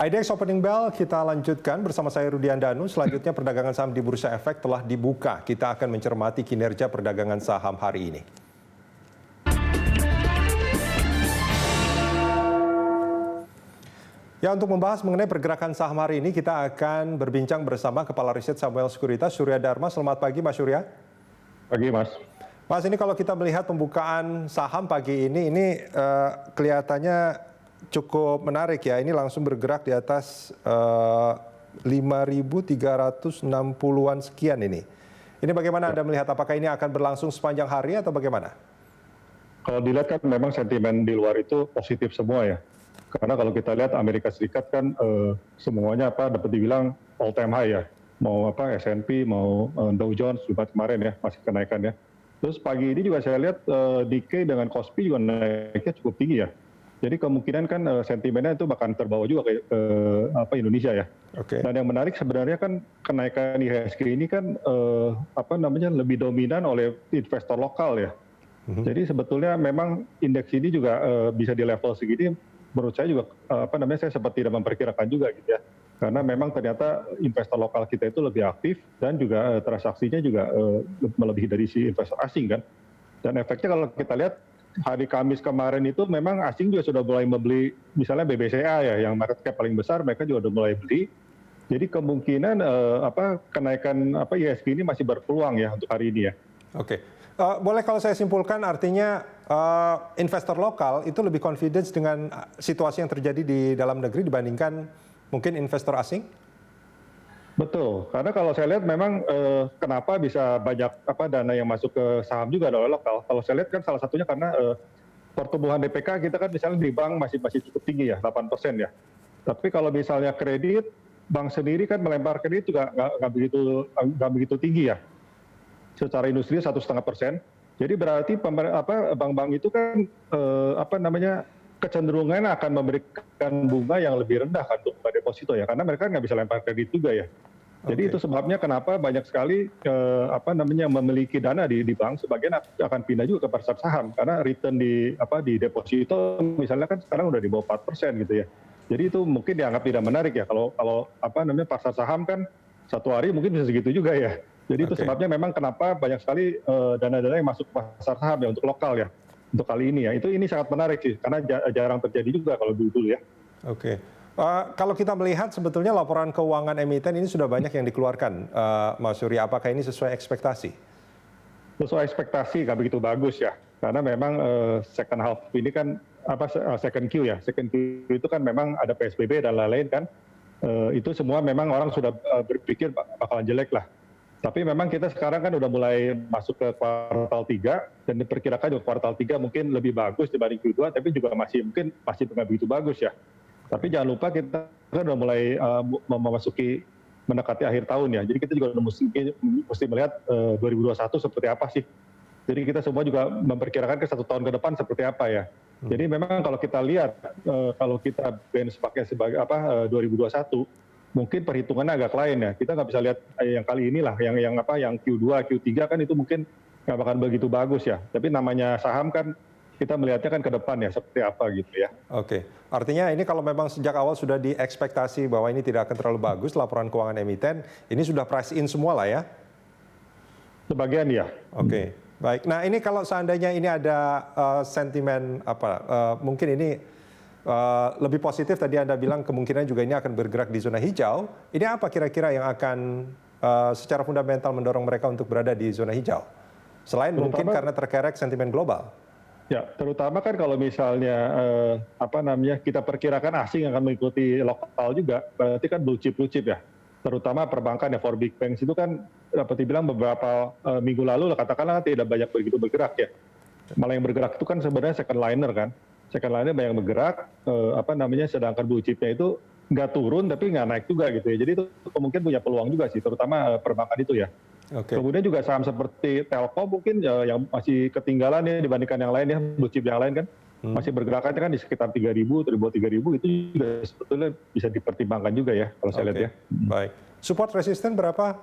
IDX Opening Bell kita lanjutkan bersama saya Rudian Danu. Selanjutnya perdagangan saham di Bursa Efek telah dibuka. Kita akan mencermati kinerja perdagangan saham hari ini. Ya, untuk membahas mengenai pergerakan saham hari ini, kita akan berbincang bersama Kepala Riset Samuel Sekuritas, Surya Dharma. Selamat pagi, Mas Surya. Pagi, Mas. Mas, ini kalau kita melihat pembukaan saham pagi ini kelihatannya cukup menarik ya. Ini langsung bergerak di atas 5.360-an sekian ini. Ini bagaimana Anda melihat? Apakah ini akan berlangsung sepanjang hari atau bagaimana? Kalau dilihat kan memang sentimen di luar itu positif semua ya. Karena kalau kita lihat Amerika Serikat kan semuanya dapat dibilang all time high ya. Mau S&P, mau Dow Jones juga kemarin ya masih kenaikan ya. Terus pagi ini juga saya lihat Nikkei dengan Kospi juga naiknya cukup tinggi ya. Jadi kemungkinan kan sentimennya itu bahkan terbawa juga ke Indonesia ya. Oke. Dan yang menarik sebenarnya kan kenaikan IHSG ini kan lebih dominan oleh investor lokal ya. Jadi sebetulnya memang indeks ini juga bisa di level segini. Menurut saya juga saya seperti tidak memperkirakan juga gitu ya, karena memang ternyata investor lokal kita itu lebih aktif dan juga transaksinya juga melebihi dari si investor asing kan. Dan efeknya kalau kita lihat hari Kamis kemarin itu memang asing juga sudah mulai membeli, misalnya BBCA ya yang market cap paling besar, mereka juga sudah mulai beli. Jadi kemungkinan kenaikan IHSG ini masih berpeluang ya untuk hari ini ya. Oke. Boleh kalau saya simpulkan artinya investor lokal itu lebih confidence dengan situasi yang terjadi di dalam negeri dibandingkan mungkin investor asing? Betul, karena kalau saya lihat memang kenapa bisa banyak dana yang masuk ke saham juga adalah lokal. Kalau saya lihat kan salah satunya karena pertumbuhan DPK kita kan misalnya di bank masih cukup tinggi ya, 8% ya. Tapi kalau misalnya kredit, bank sendiri kan melempar kredit juga nggak begitu tinggi ya. Secara industri 1,5%. Jadi berarti bank-bank itu kan kecenderungan akan memberikan bunga yang lebih rendah kan untuk deposito ya, karena mereka nggak bisa lempar kredit juga ya. Jadi itu sebabnya kenapa banyak sekali memiliki dana di bank, sebagian akan pindah juga ke pasar saham karena return di deposito misalnya kan sekarang udah di bawah 4% gitu ya. Jadi itu mungkin dianggap tidak menarik ya kalau pasar saham kan satu hari mungkin bisa segitu juga ya. Jadi itu sebabnya memang kenapa banyak sekali dana-dana yang masuk ke pasar saham ya untuk lokal ya. Untuk kali ini ya, ini sangat menarik sih karena jarang terjadi juga kalau dulu ya. Oke. Kalau kita melihat sebetulnya laporan keuangan emiten ini sudah banyak yang dikeluarkan, Mas Surya. Apakah ini sesuai ekspektasi? Sesuai ekspektasi nggak begitu bagus ya. Karena memang second half ini kan second Q ya. Second Q itu kan memang ada PSBB dan lain-lain kan. Itu semua memang orang sudah berpikir bakalan jelek lah. Tapi memang kita sekarang kan udah mulai masuk ke kuartal 3 dan diperkirakan juga kuartal 3 mungkin lebih bagus dibanding Q2, tapi juga masih nggak begitu bagus ya. Tapi jangan lupa kita kan udah mulai mendekati akhir tahun ya. Jadi kita juga mesti melihat 2021 seperti apa sih. Jadi kita semua juga memperkirakan ke 1 tahun ke depan seperti apa ya. Jadi memang kalau kita lihat kalau kita benchmark sebagai 2021 mungkin perhitungannya agak lain ya. Kita nggak bisa lihat yang kali inilah, yang Q2, Q3 kan itu mungkin nggak bakal begitu bagus ya. Tapi namanya saham kan kita melihatnya kan ke depan ya, seperti apa gitu ya. Oke, artinya ini kalau memang sejak awal sudah diekspektasi bahwa ini tidak akan terlalu bagus laporan keuangan emiten, ini sudah price in semua lah ya? Sebagian ya. Oke, baik. Nah ini kalau seandainya ini ada sentimen mungkin ini lebih positif, tadi Anda bilang kemungkinan juga ini akan bergerak di zona hijau. Ini apa kira-kira yang akan secara fundamental mendorong mereka untuk berada di zona hijau? Selain mungkin karena terkerek sentimen global. Ya, terutama kan kalau misalnya kita perkirakan asing akan mengikuti lokal juga, berarti kan blue chip ya. Terutama perbankan ya, for big banks itu kan dapat dibilang beberapa minggu lalu katakanlah tidak banyak begitu bergerak ya. Malah yang bergerak itu kan sebenarnya second liner kan. Second liner banyak bergerak, sedangkan blue chip-nya itu nggak turun tapi nggak naik juga gitu ya. Jadi itu mungkin punya peluang juga sih, terutama perbankan itu ya. Okay. Kemudian juga saham seperti Telkom mungkin yang masih ketinggalan ya dibandingkan yang lain ya, blue chip yang lain kan. Masih bergerakannya kan di sekitar 3.000, di bawah 3.000 itu juga sebetulnya bisa dipertimbangkan juga ya kalau saya lihat ya. Baik. Support resisten berapa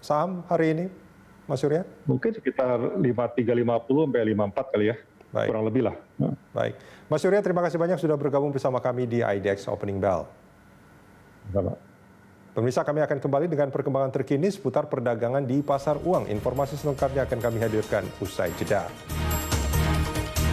saham hari ini, Mas Surya? Mungkin sekitar 5350 sampai 54 kali ya. Baik. kurang lebih lah. Baik, Mas Surya, terima kasih banyak sudah bergabung bersama kami di IDX Opening Bell. Sama. Pemirsa, kami akan kembali dengan perkembangan terkini seputar perdagangan di pasar uang. Informasi selengkapnya akan kami hadirkan usai jeda.